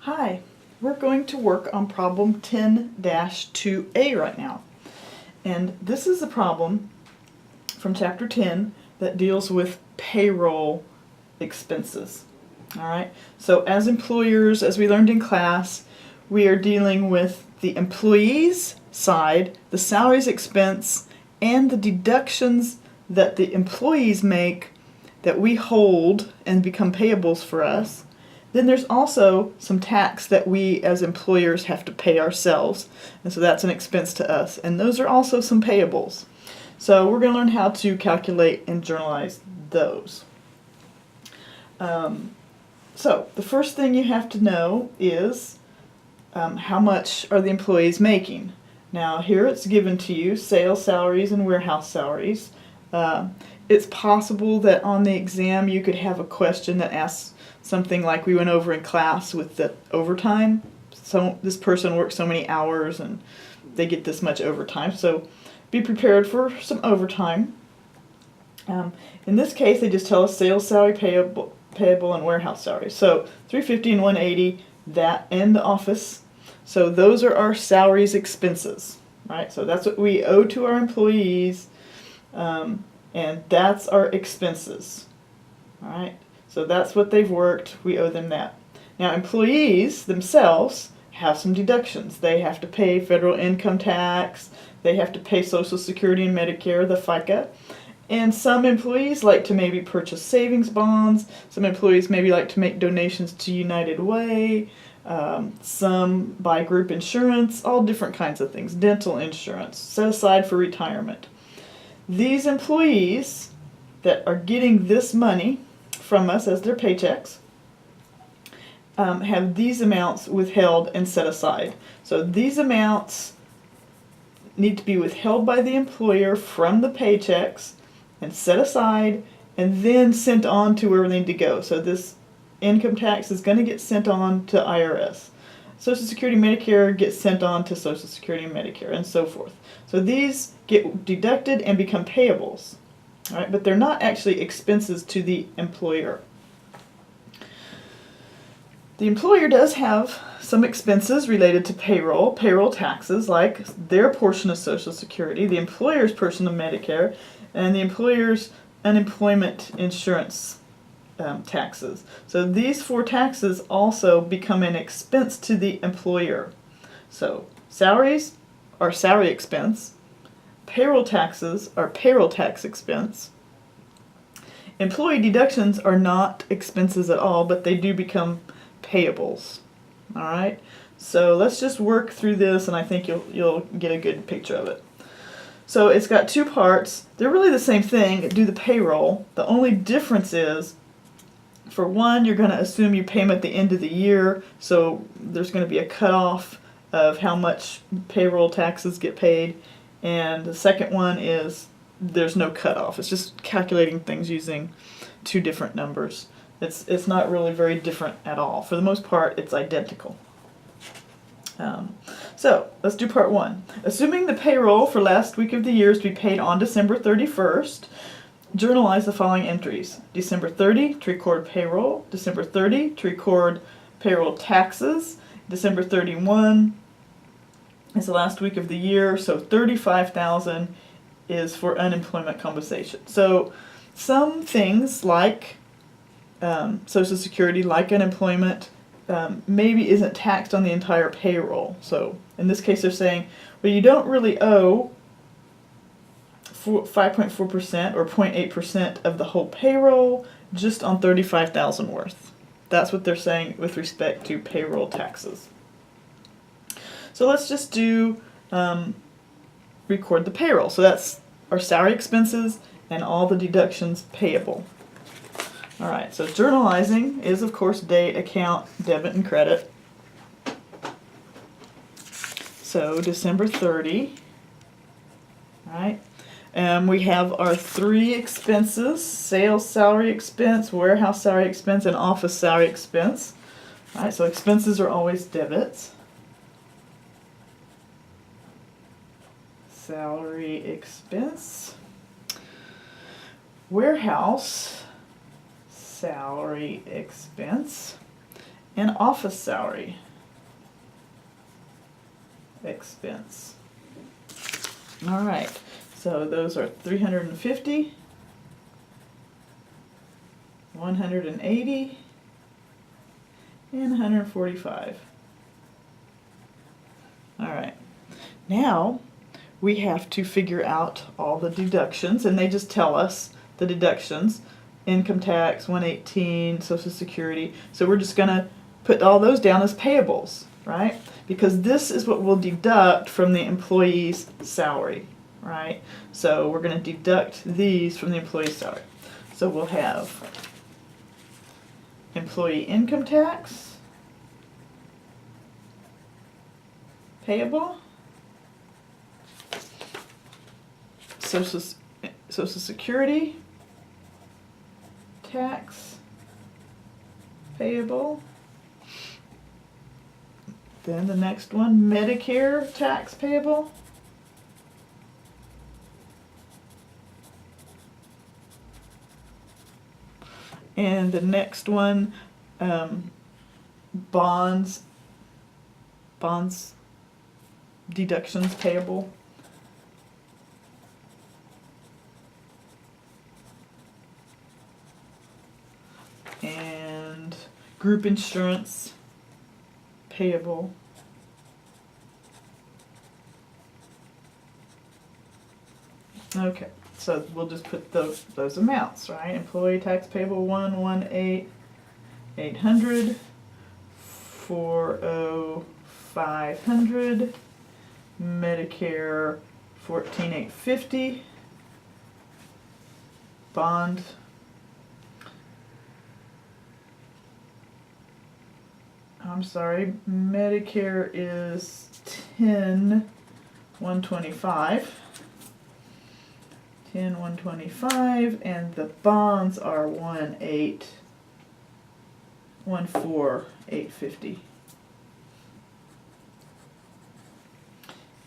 Hi, we're going to work on problem 10-2A right now. And this is a problem from chapter 10 that deals with payroll expenses. Alright, so as employers, as we learned in class, we are dealing with the employees side, the salaries expense, and the deductions that the employees make that we hold and become payables for us. Then there's also some tax that we as employers have to pay ourselves, and so that's an expense to us, and those are also some payables. So we're going to learn how to calculate and journalize those. So the first thing you have to know is how much are the employees making. Now here it's given to you, sales salaries and warehouse salaries. It's possible that on the exam you could have a question that asks something like we went over in class with the overtime. So this person works so many hours and they get this much overtime. So be prepared for some overtime. In this case, they just tell us sales salary, payable and warehouse salary. So $350 and $180, that and the office. So those are our salaries expenses, right? So that's what we owe to our employees, and that's our expenses, all right? So that's what they've worked, we owe them that. Now employees themselves have some deductions. They have to pay federal income tax, they have to pay Social Security and Medicare, the FICA, and some employees like to maybe purchase savings bonds, some employees maybe like to make donations to United Way, some buy group insurance, all different kinds of things, dental insurance, set aside for retirement. These employees that are getting this money from us as their paychecks have these amounts withheld and set aside. So these amounts need to be withheld by the employer from the paychecks and set aside and then sent on to where they need to go. So this income tax is going to get sent on to IRS. Social Security, Medicare gets sent on to Social Security and Medicare, and so forth. So these get deducted and become payables, all right, but they're not actually expenses to the employer. The employer does have some expenses related to payroll taxes, like their portion of Social Security, the employer's portion of Medicare, and the employer's unemployment insurance taxes. So these four taxes also become an expense to the employer. So salaries are salary expense, payroll taxes are payroll tax expense, employee deductions are not expenses at all, but they do become payables. All right, so let's just work through this, and I think you'll get a good picture of it. So it's got two parts. They're really the same thing. Do the payroll. The only difference is, for one, you're going to assume you pay them at the end of the year, so there's going to be a cutoff of how much payroll taxes get paid. And the second one is there's no cutoff. It's just calculating things using two different numbers. It's not really very different at all. For the most part, it's identical. So let's do part one. Assuming the payroll for last week of the year is to be paid on December 31st, journalize the following entries. December 30 to record payroll, December 30 to record payroll taxes, December 31 is the last week of the year, so $35,000 is for unemployment compensation. So some things like Social Security, like unemployment, maybe isn't taxed on the entire payroll. So in this case they're saying, well, you don't really owe 5.4% or 0.8% of the whole payroll, just on $35,000 worth. That's what they're saying with respect to payroll taxes. So let's just do record the payroll. So that's our salary expenses and all the deductions payable. All right, so journalizing is, of course, date, account, debit, and credit. So December 30, all right. We have our three expenses: sales salary expense, warehouse salary expense, and office salary expense. All right, so expenses are always debits. Salary expense. Warehouse salary expense. and office salary expense. All right, so those are 350, 180, and 145. All right, now we have to figure out all the deductions, and they just tell us the deductions. Income tax, 118, Social Security. So we're just going to put all those down as payables, right? Because this is what we'll deduct from the employee's salary, right? So we're going to deduct these from the employee's salary. So we'll have employee income tax payable, Social Security tax payable. Then the next one, Medicare tax payable. And the next one, bonds deductions payable. And group insurance payable. Okay, so we'll just put those amounts, right? Employee tax payable 118,800, 40500, Medicare 14,850, bond Medicare is 10,125. 10,125, and the bonds are 1,814,850.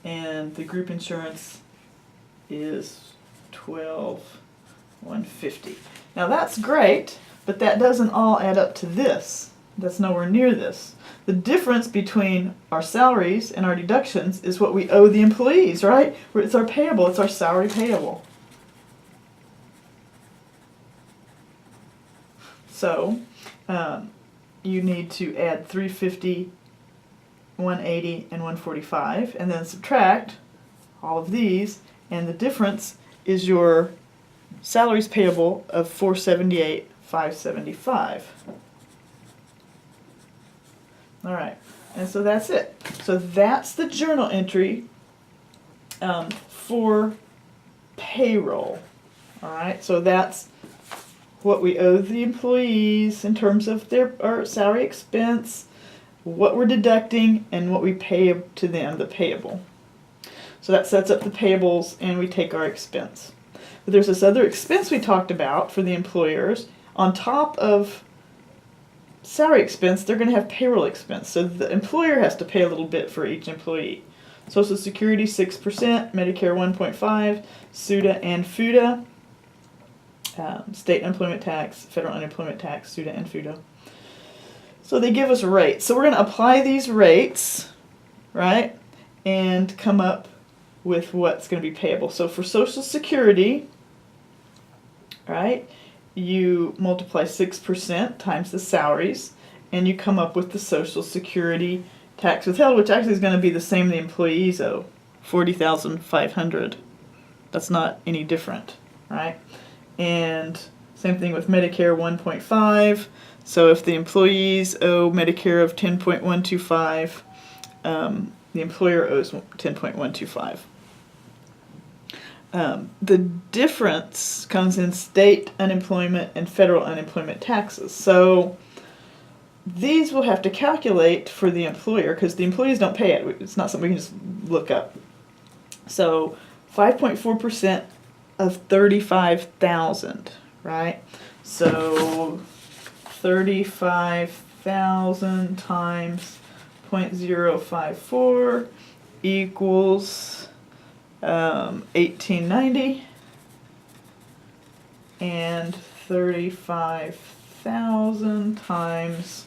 And the group insurance is 12,150. Now that's great, but that doesn't all add up to this. That's nowhere near this. The difference between our salaries and our deductions is what we owe the employees, right? It's our payable, it's our salary payable. So you need to add 350, 180, and 145, and then subtract all of these, and the difference is your salaries payable of 478,575. All right, and so that's it. So that's the journal entry for payroll. All right, so that's what we owe the employees in terms of our salary expense, what we're deducting, and what we pay to them, the payable. So that sets up the payables, and we take our expense. But there's this other expense we talked about for the employers. On top of salary expense, they're going to have payroll expense. So the employer has to pay a little bit for each employee. Social Security 6%, Medicare 1.5%, SUDA and FUDA, state unemployment tax, federal unemployment tax, SUDA and FUDA. So they give us rates. So we're going to apply these rates, right, and come up with what's going to be payable. So for Social Security, right, you multiply 6% times the salaries, and you come up with the Social Security tax withheld, which actually is going to be the same the employees owe, $40,500. That's not any different, right? And same thing with Medicare 1.5. So if the employees owe Medicare of 10.125, the employer owes 10.125. The difference comes in state unemployment and federal unemployment taxes. So these we'll have to calculate for the employer because the employees don't pay it. It's not something we can just look up. So 5.4% of 35,000, right? So 35,000 times 0.054 equals 1890, and 35,000 times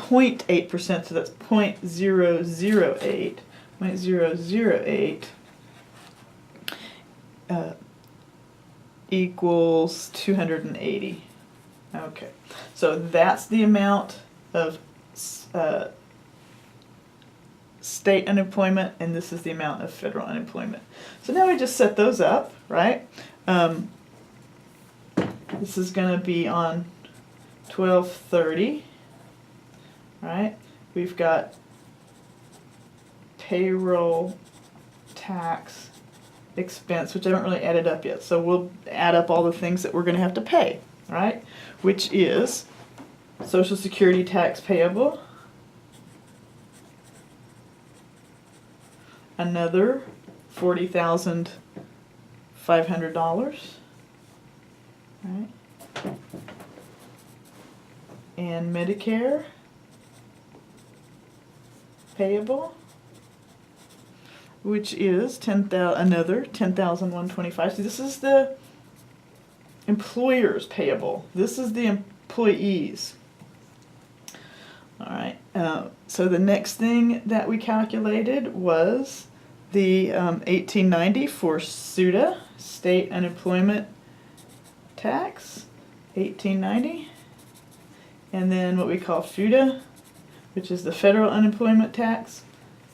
0.8%, so that's 0.008, 0.008 equals 280. Okay, so that's the amount of state unemployment, and this is the amount of federal unemployment. So now we just set those up, right? This is going to be on 12/30, right? We've got payroll tax expense, which I haven't really added up yet. So we'll add up all the things that we're going to have to pay, right? Which is Social Security tax payable, another $40,500, right? And Medicare payable, which is another $10,125. So this is the employer's payable. This is the employees. All right. So the next thing that we calculated was the 1890 for SUTA, state unemployment tax, 1890, and then what we call FUTA, which is the federal unemployment tax,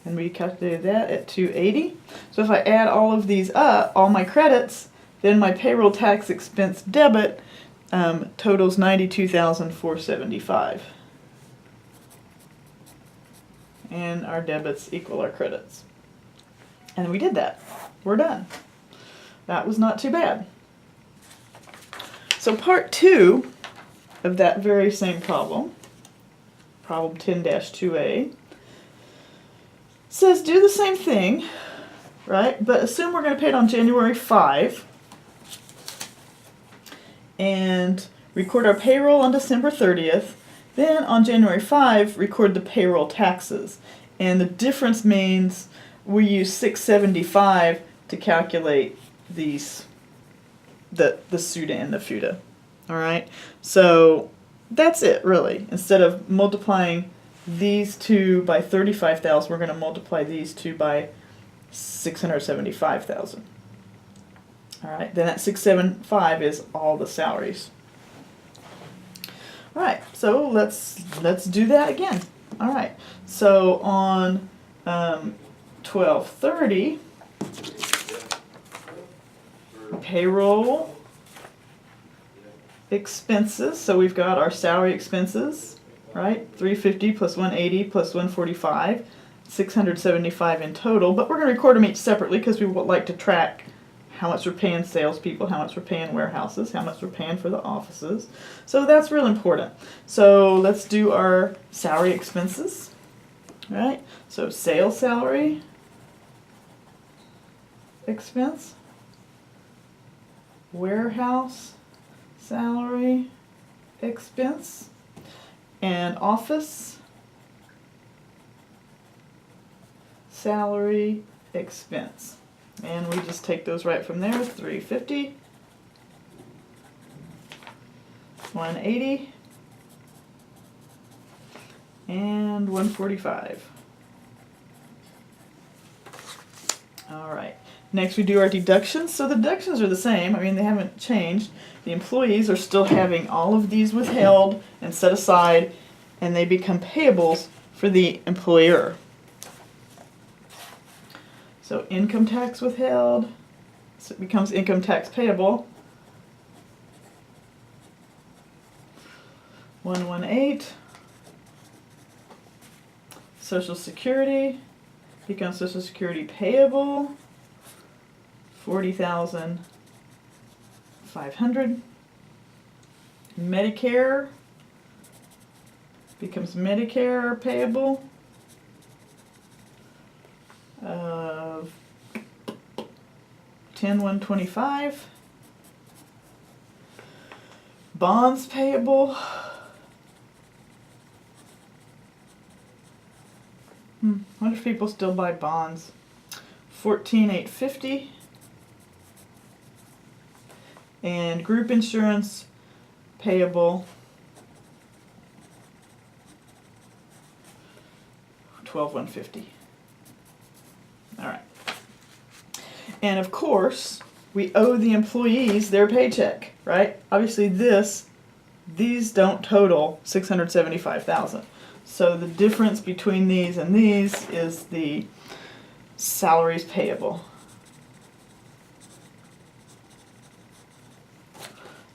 and we calculated that at 280. So if I add all of these up, all my credits, then my payroll tax expense debit totals $92,475. And our debits equal our credits. And we did that. We're done. That was not too bad. So part 2 of that very same problem, problem 10-2A, says do the same thing, right? But assume we're going to pay it on January 5 and record our payroll on December 30th. Then on January 5, record the payroll taxes. And the difference means we use 675 to calculate these, the SUTA and the FUTA. All right? So that's it, really. Instead of multiplying these two by 35,000, we're going to multiply these two by 675,000. All right? Then that 675 is all the salaries. All right, so let's do that again. All right, so on 12/30, payroll expenses. So we've got our salary expenses, right? 350 plus 180 plus 145, 675 in total. But we're going to record them each separately because we would like to track how much we're paying salespeople, how much we're paying warehouses, how much we're paying for the offices. So that's real important. So let's do our salary expenses, right? So sales salary expense, warehouse salary expense, and office salary expense. And we just take those right from there, 350, 180, and 145. All right, next we do our deductions. So the deductions are the same. I mean, they haven't changed. The employees are still having all of these withheld and set aside, and they become payables for the employer. So income tax withheld, so it becomes income tax payable. 118. Social Security becomes Social Security payable. 40,500. Medicare becomes Medicare payable. 10,125. Bonds payable. Wonder if people still buy bonds. 14,850. And group insurance payable. $12,150. All right. And of course, we owe the employees their paycheck, right? Obviously these don't total $675,000. So the difference between these and these is the salaries payable.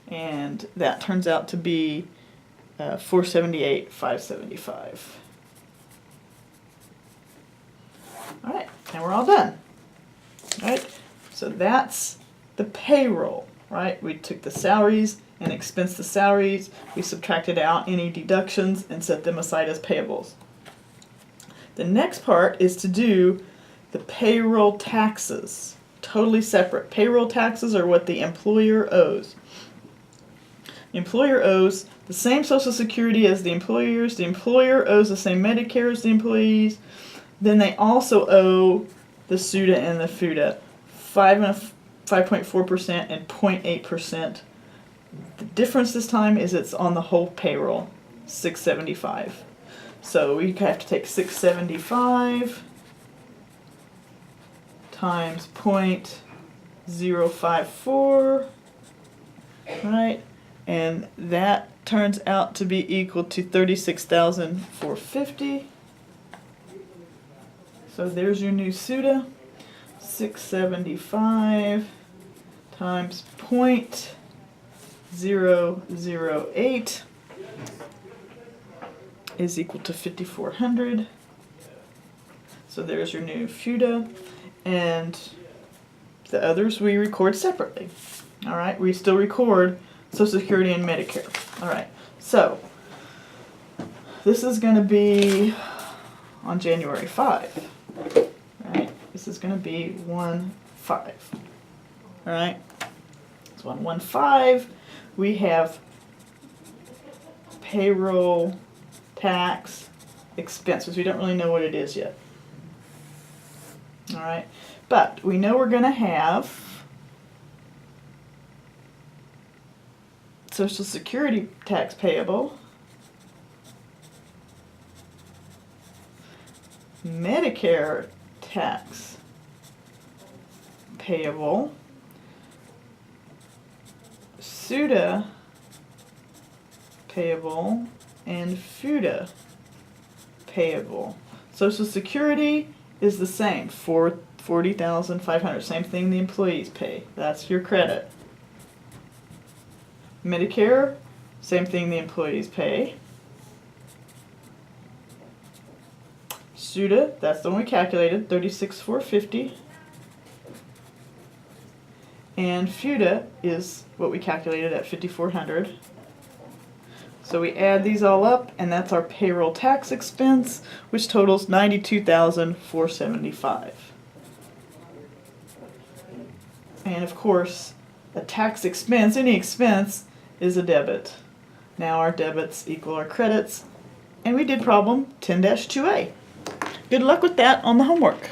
And that turns out to be $478,575. All right, and we're all done. All right, so that's the payroll, right? We took the salaries and expensed the salaries. We subtracted out any deductions and set them aside as payables. The next part is to do the payroll taxes, totally separate. Payroll taxes are what the employer owes. The employer owes the same Social Security as the employers. The employer owes the same Medicare as the employees. Then they also owe the SUTA and the FUTA 5.4% and 0.8%. The difference this time is it's on the whole payroll, $675. So we have to take $675 times 0.054, right? And that turns out to be equal to $36,450. So there's your new SUTA. 675 times 0.008 is equal to 5,400. So there's your new FUTA, and the others we record separately. All right, we still record Social Security and Medicare. All right, so this is going to be on January 5. Right, this is going to be 1/5. All right, so on 1/5 we have payroll tax expenses. We don't really know what it is yet. All right, but we know we're going to have Social Security tax payable, Medicare tax payable, SUTA payable, and FUTA payable. Social Security is the same, $40,500. Same thing the employees pay. That's your credit. Medicare, same thing the employees pay. SUTA, that's the one we calculated, $36,450. And FUTA is what we calculated at $5,400. So we add these all up, and that's our payroll tax expense, which totals $92,475. And of course, a tax expense, any expense, is a debit. Now our debits equal our credits, and we did problem 10-2A. Good luck with that on the homework.